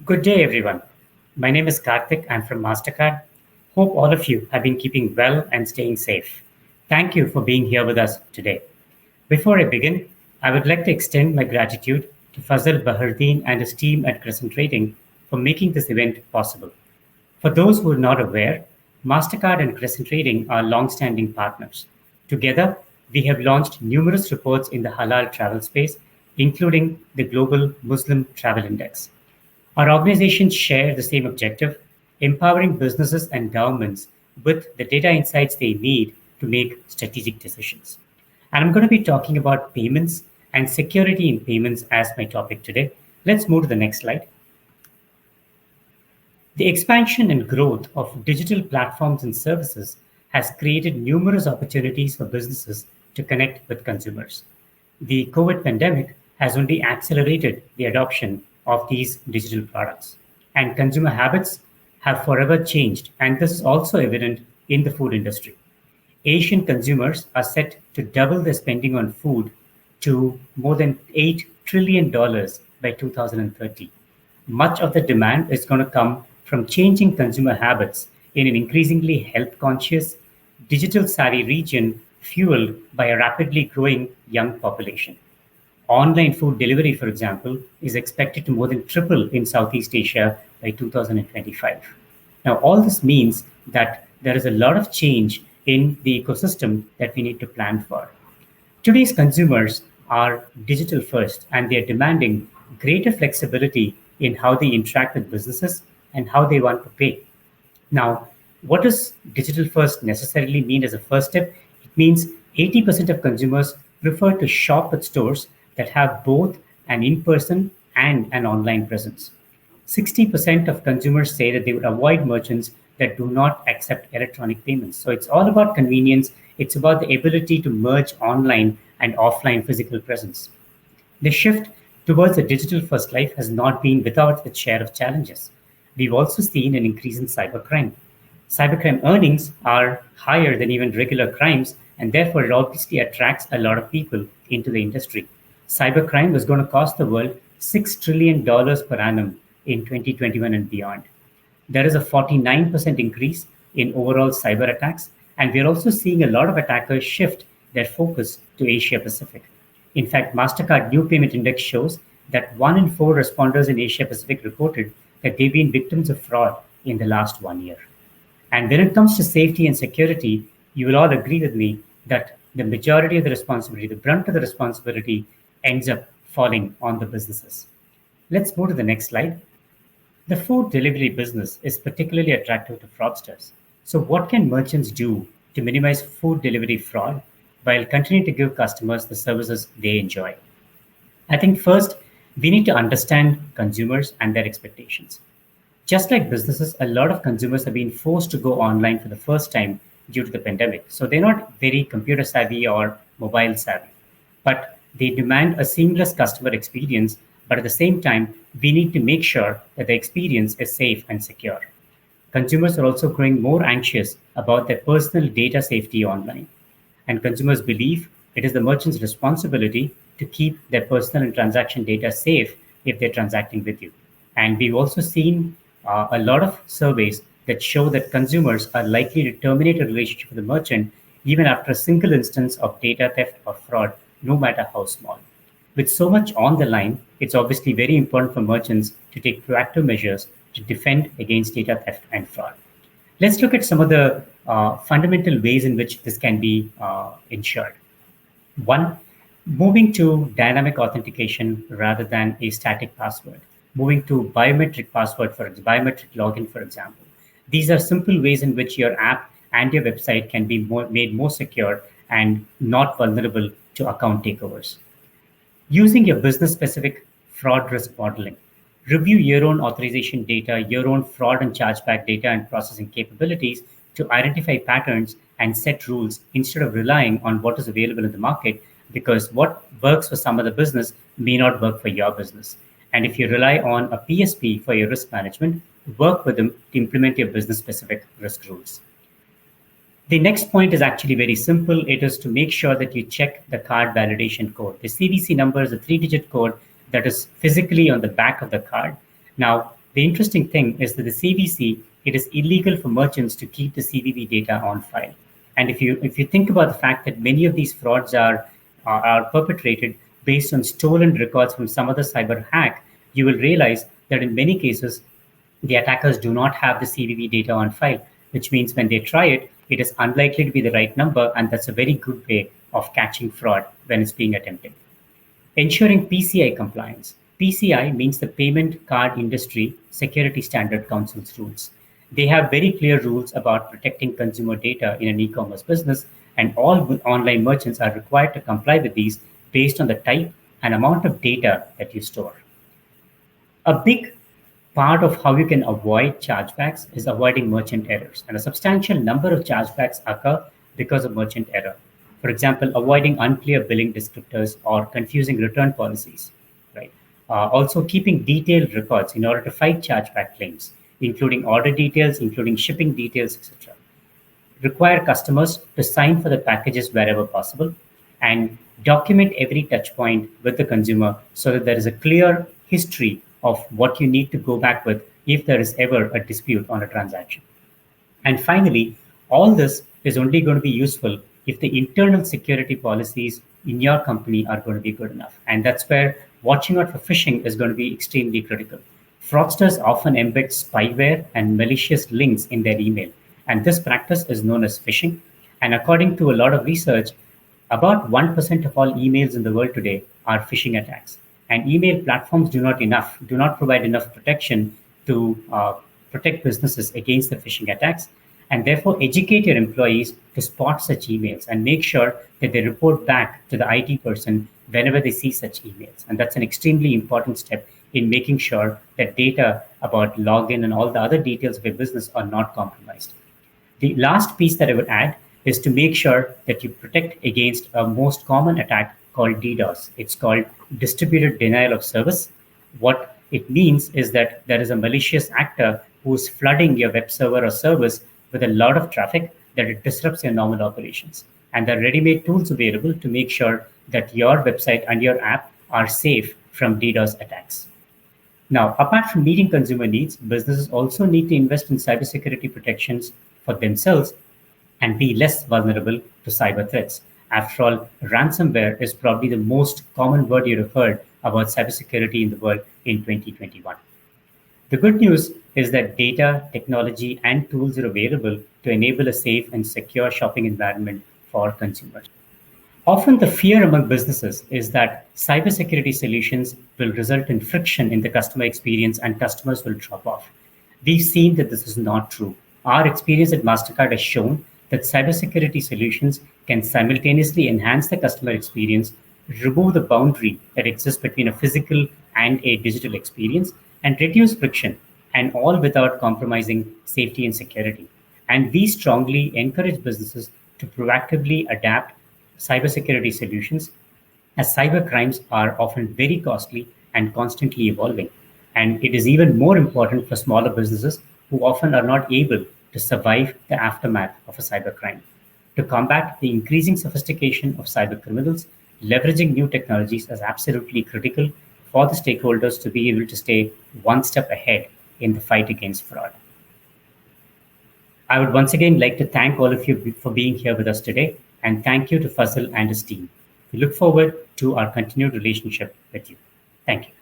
Good day, everyone. My name is Karthik. I'm from Mastercard. Hope all of you have been keeping well and staying safe. Thank you for being here with us today. Before I begin, I would like to extend my gratitude to Fazal Bahardeen and his team at Crescent Trading for making this event possible. For those who are not aware, Mastercard and Crescent Trading are long-standing partners. Together, we have launched numerous reports in the halal travel space, including the Global Muslim Travel Index. Our organizations share the same objective, empowering businesses and governments with the data insights they need to make strategic decisions. And I'm going to be talking about payments and security in payments as my topic today. Let's move to the next slide. The expansion and growth of digital platforms and services has created numerous opportunities for businesses to connect with consumers. The COVID pandemic has only accelerated the adoption of these digital products, and consumer habits have forever changed, and this is also evident in the food industry. Asian consumers are set to double their spending on food to more than $8 trillion by 2030. Much of the demand is going to come from changing consumer habits in an increasingly health conscious, digital savvy region fueled by a rapidly growing young population. Online food delivery, for example, is expected to more than triple in Southeast Asia by 2025. Now, all this means that there is a lot of change in the ecosystem that we need to plan for. Today's consumers are digital first and they are demanding greater flexibility in how they interact with businesses and how they want to pay. Now, what does digital first necessarily mean as a first step? It means 80% of consumers prefer to shop at stores that have both an in person and an online presence. 60% of consumers say that they would avoid merchants that do not accept electronic payments. So it's all about convenience, it's about the ability to merge online and offline physical presence. The shift towards a digital first life has not been without its share of challenges. We've also seen an increase in cybercrime. Cybercrime earnings are higher than even regular crimes, and therefore it obviously attracts a lot of people into the industry. Cybercrime was going to cost the world $6 trillion per annum in 2021 and beyond. There is a 49% increase in overall cyber attacks, and we're also seeing a lot of attackers shift their focus to Asia Pacific. In fact, Mastercard New Payment Index shows that 1 in 4 responders in Asia Pacific reported that they've been victims of fraud in the last 1 year. And when it comes to safety and security, you will all agree with me that the majority of the responsibility, the brunt of the responsibility, ends up falling on the businesses. Let's move to the next slide. The food delivery business is particularly attractive to fraudsters. So, what can merchants do to minimize food delivery fraud while continuing to give customers the services they enjoy? I think first, we need to understand consumers and their expectations. Just like businesses, a lot of consumers have been forced to go online for the first time due to the pandemic. So they're not very computer savvy or mobile savvy, but they demand a seamless customer experience. But at the same time, we need to make sure that the experience is safe and secure. Consumers are also growing more anxious about their personal data safety online. And consumers believe it is the merchant's responsibility to keep their personal and transaction data safe if they're transacting with you. And we've also seen a lot of surveys that show that consumers are likely to terminate a relationship with a merchant even after a single instance of data theft or fraud, no matter how small. With so much on the line, it's obviously very important for merchants to take proactive measures to defend against data theft and fraud. Let's look at some of the fundamental ways in which this can be ensured. One, moving to dynamic authentication rather than a static password. Moving to biometric password for biometric login, for example. These are simple ways in which your app and your website can be made more secure and not vulnerable to account takeovers. Using your business-specific fraud risk modeling. Review your own authorization data, your own fraud and chargeback data and processing capabilities to identify patterns and set rules instead of relying on what is available in the market, because what works for some other business may not work for your business. And if you rely on a PSP for your risk management, work with them to implement your business-specific risk rules. The next point is actually very simple. It is to make sure that you check the card validation code. The CVC number is a 3-digit code that is physically on the back of the card. Now, The interesting thing is that the CVC, it is illegal for merchants to keep the CVV data on file. And if you think about the fact that many of these frauds are perpetrated based on stolen records from some other cyber hack, you will realize that in many cases the attackers do not have the CVV data on file, which means when they try it, it is unlikely to be the right number, and that's a very good way of catching fraud when it's being attempted. Ensuring PCI compliance. PCI means the Payment Card Industry Security Standard Council's rules. They have very clear rules about protecting consumer data in an e-commerce business, and all online merchants are required to comply with these based on the type and amount of data that you store. A big part of how you can avoid chargebacks is avoiding merchant errors, and a substantial number of chargebacks occur because of merchant error. For example, avoiding unclear billing descriptors or confusing return policies, right? Also, keeping detailed records in order to fight chargeback claims, including order details, including shipping details, etc. Require customers to sign for the packages wherever possible, and document every touch point with the consumer so that there is a clear history of what you need to go back with if there is ever a dispute on a transaction. And finally, all this is only going to be useful if the internal security policies in your company are going to be good enough. And that's where watching out for phishing is going to be extremely critical. Fraudsters often embed spyware and malicious links in their email. And this practice is known as phishing. And according to a lot of research, about 1% of all emails in the world today are phishing attacks. And email platforms do not provide enough protection to protect businesses against the phishing attacks. And therefore, educate your employees to spot such emails and make sure that they report back to the IT person whenever they see such emails. And that's an extremely important step in making sure that data about login and all the other details of your business are not compromised. The last piece that I would add is to make sure that you protect against a most common attack called DDoS. It's called distributed denial of service. What it means is that there is a malicious actor who's flooding your web server or service with a lot of traffic that it disrupts your normal operations. And there are ready-made tools available to make sure that your website and your app are safe from DDoS attacks. Now, apart from meeting consumer needs, businesses also need to invest in cybersecurity protections for themselves and be less vulnerable to cyber threats. After all, ransomware is probably the most common word you've heard about cybersecurity in the world in 2021. The good news is that data, technology, and tools are available to enable a safe and secure shopping environment for consumers. Often the fear among businesses is that cybersecurity solutions will result in friction in the customer experience and customers will drop off. We've seen that this is not true. Our experience at Mastercard has shown that cybersecurity solutions can simultaneously enhance the customer experience, remove the boundary that exists between a physical and a digital experience, and reduce friction, and all without compromising safety and security. And we strongly encourage businesses to proactively adapt cybersecurity solutions, as cyber crimes are often very costly and constantly evolving. And it is even more important for smaller businesses who often are not able to survive the aftermath of a cyber crime. To combat the increasing sophistication of cyber criminals, leveraging new technologies is absolutely critical for the stakeholders to be able to stay one step ahead in the fight against fraud. I would once again like to thank all of you for being here with us today, and thank you to Fazal and his team. We look forward to our continued relationship with you. Thank you.